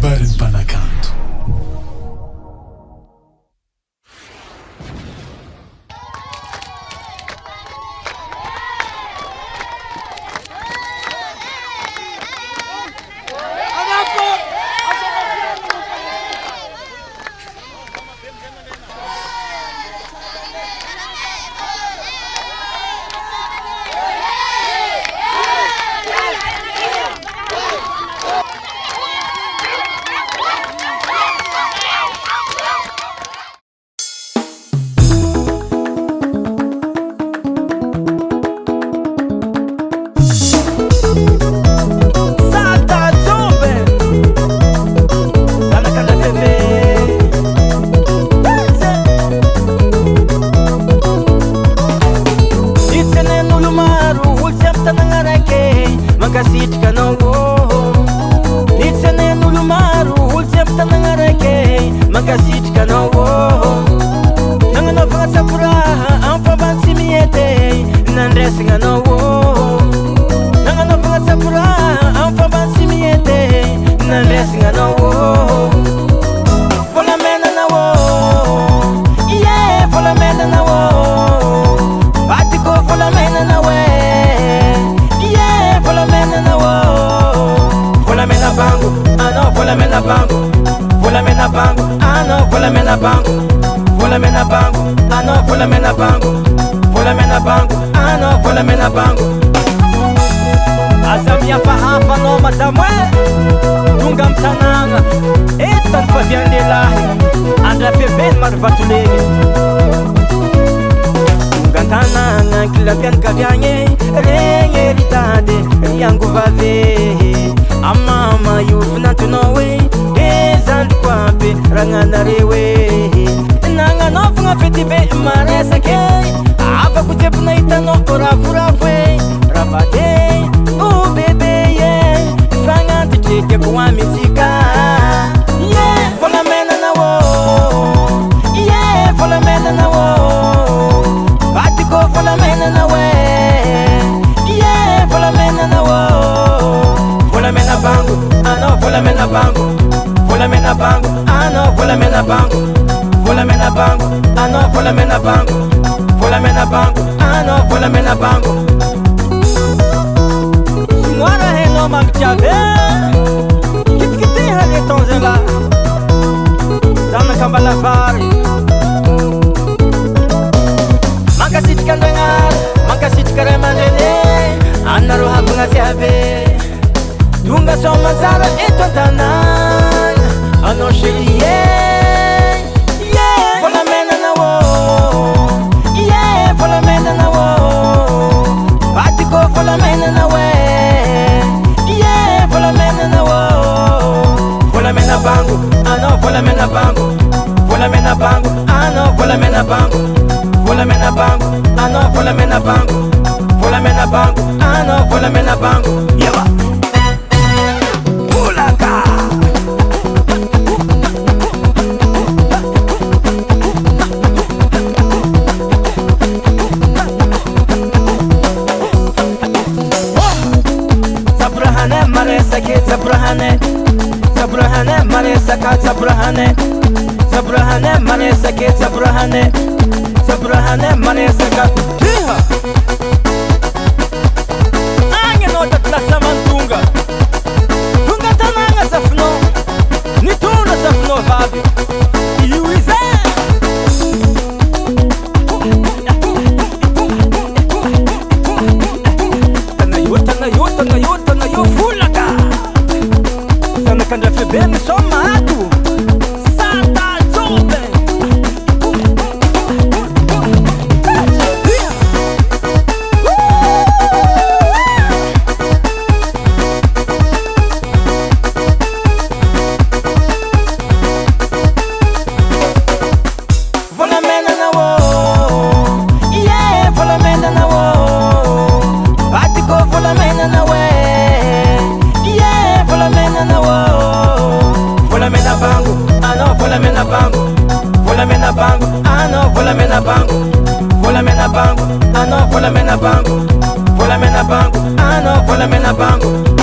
habari Mpanakanto. Azamia fahafa no matamwe tunga mtananga etan faviandelahi andra feben marvatulege tunga tananga kila pian kavianye renge ritade yangu vave amama yufna tunowe ezand kwape rangana rewe nanga no funga fetibe maresa ke ava kutepna itano orafurafwe rabade oh bébé yeah sanga tike kwa mitika yeah fola mena na wo yeah fola mena na wo batiko fola mena na we yeah fola mena na wo fola mena bangu ano fola mena bangu fola mena bangu ano fola mena bangu fola mena bangu ano fola mena bangu fola mena bangu ano fola mena bangu Mwana heno magchave Kit hale tonzela Dana kambala vari Makasit kandangar Makasit karamandele Anna roha bunga siabe Tunga soma zara eto tanan Ano shelie Yeah Fola mena na wo Yeah Fola mena na wo Batiko fola mena na we bangu, ano fola mena bangu, fola mena bangu, ano fola mena bangu, fola mena bangu, ano fola mena bangu, fola mena bangu, ano fola mena bangu. Yaba. Pulaka. Sabrahane maresa ke sabrahane. Sabrahane mane saka sabrahane Sabrahane mane sake sabrahane Sabrahane mane saka Tiha Ange nota klasa mantunga Tunga tananga safno Nituna safno vabi Iuize Tanayo fulaka Sana kandra febeme somatu Santa zobe Vola mena na wo Yeah, vola mena na wo Batiko vola mena na we Yeah, vola mena na wo Vola mena bangu, ano vola mena bangu Vola mena bangu, ano vola mena bangu Vola mena bangu, ano vola mena bangu Vola mena bangu, ano vola mena bangu